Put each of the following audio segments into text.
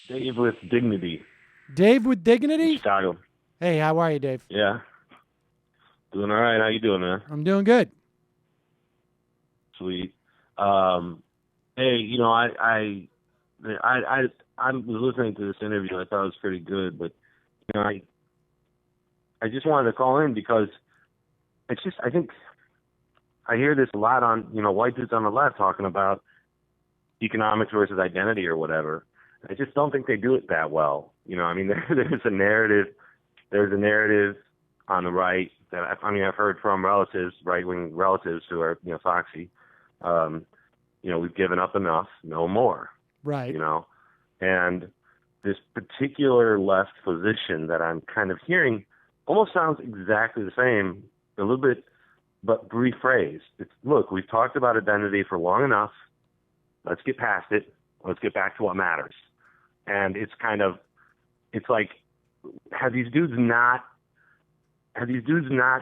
Dave with Dignity Dave with in Dignity? Chicago. Hey, how are you, Dave? Yeah, doing all right. How you doing, man? I'm doing good. Sweet. Um, hey, I was listening to this interview. I thought it was pretty good, but you know, I just wanted to call in because I think I hear this a lot on white dudes on the left talking about economics versus identity or whatever. I just don't think they do it that well. I mean, there's a narrative. There's a narrative on the right that I've heard from relatives, right wing relatives who are foxy. Um, we've given up enough, no more. Right. You know, and this particular left position that I'm kind of hearing almost sounds exactly the same, a little bit, but rephrased. It's look, we've talked about identity for long enough. Let's get past it. Let's get back to what matters. And it's like, have these dudes not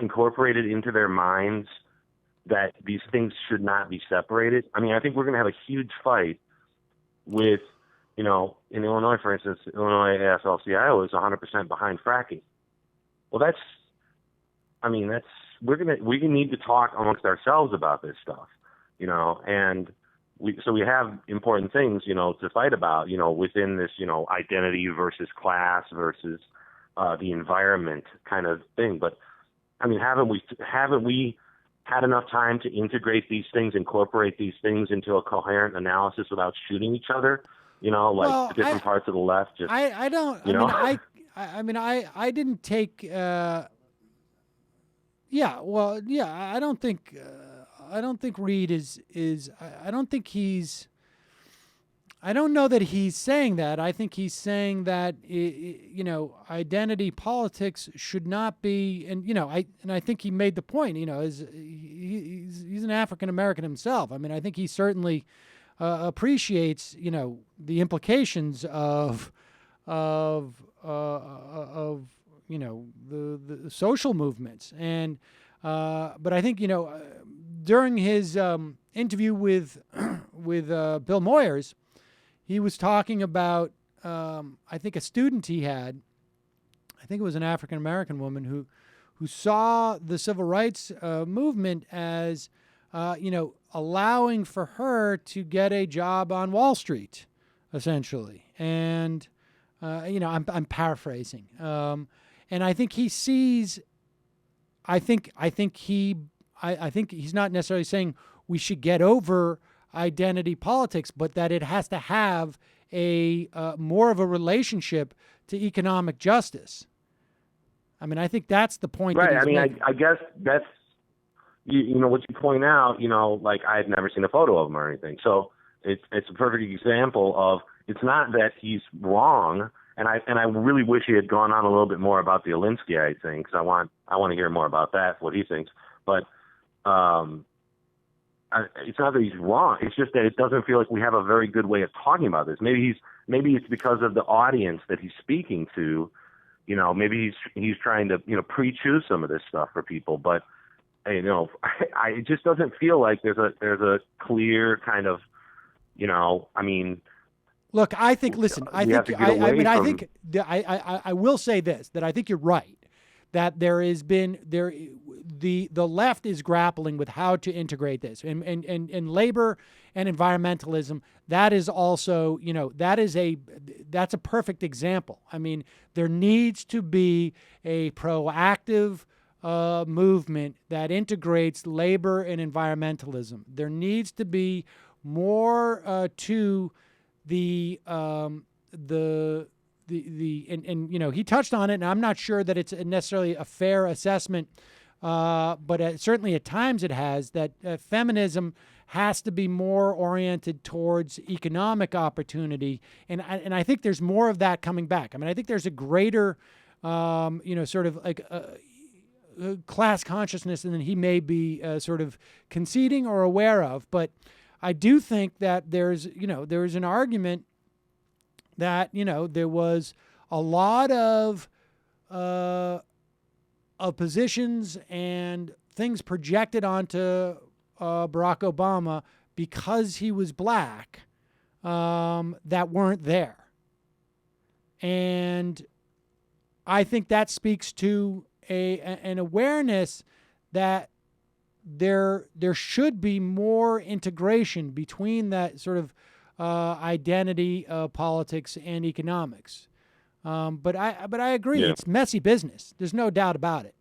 incorporated into their minds that these things should not be separated? I mean, I think we're going to have a huge fight with, in Illinois, for instance, Illinois AFL-CIO is 100% behind fracking. Well, we need to talk amongst ourselves about this stuff, and we have important things, to fight about, within this, identity versus class versus the environment kind of thing. But I mean, haven't we had enough time to integrate these things, incorporate these things into a coherent analysis without shooting each other? Like Well, different parts of the left, just I don't. you know. I didn't take. Yeah. Well, yeah. I don't think. I don't think Reed is. I don't think he's. I don't know that he's saying that. I think he's saying that identity politics should not be, and I think he made the point. He's an African American himself. I mean, I think he certainly appreciates the implications of the social movements, and but I think during his interview with with Bill Moyers, he was talking about, I think, a student he had. I think it was an African American woman who saw the civil rights movement as, allowing for her to get a job on Wall Street, essentially. And, I'm paraphrasing. And I think he sees. I think he's not necessarily saying we should get over identity politics, but that it has to have a more of a relationship to economic justice. I mean, I think that's the point. Right. That he's making. I guess that's what you point out. Like I had never seen a photo of him or anything, so it's a perfect example of it's not that he's wrong. And I really wish he had gone on a little bit more about the Alinsky thing, because I want to hear more about that, what he thinks. But it's not that he's wrong. It's just that it doesn't feel like we have a very good way of talking about this. Maybe it's because of the audience that he's speaking to. Maybe he's trying to pre-chew some of this stuff for people. But it just doesn't feel like there's a clear kind of I mean. Look, I think. Listen, I think. I will say this: that I think you're right. That the left is grappling with how to integrate this, and labor and environmentalism. That is also, that's a perfect example. I mean, there needs to be a proactive movement that integrates labor and environmentalism. There needs to be more to the he touched on it, and I'm not sure that it's necessarily a fair assessment, but certainly at times it has, that feminism has to be more oriented towards economic opportunity, and I think there's more of that coming back. I mean, I think there's a greater sort of like class consciousness than he may be sort of conceding or aware of, but I do think that there's an argument that there was a lot of positions and things projected onto Barack Obama because he was black that weren't there. And I think that speaks to an awareness that there should be more integration between that sort of identity, politics, and economics. But I agree, Yeah. it's messy business. There's no doubt about it.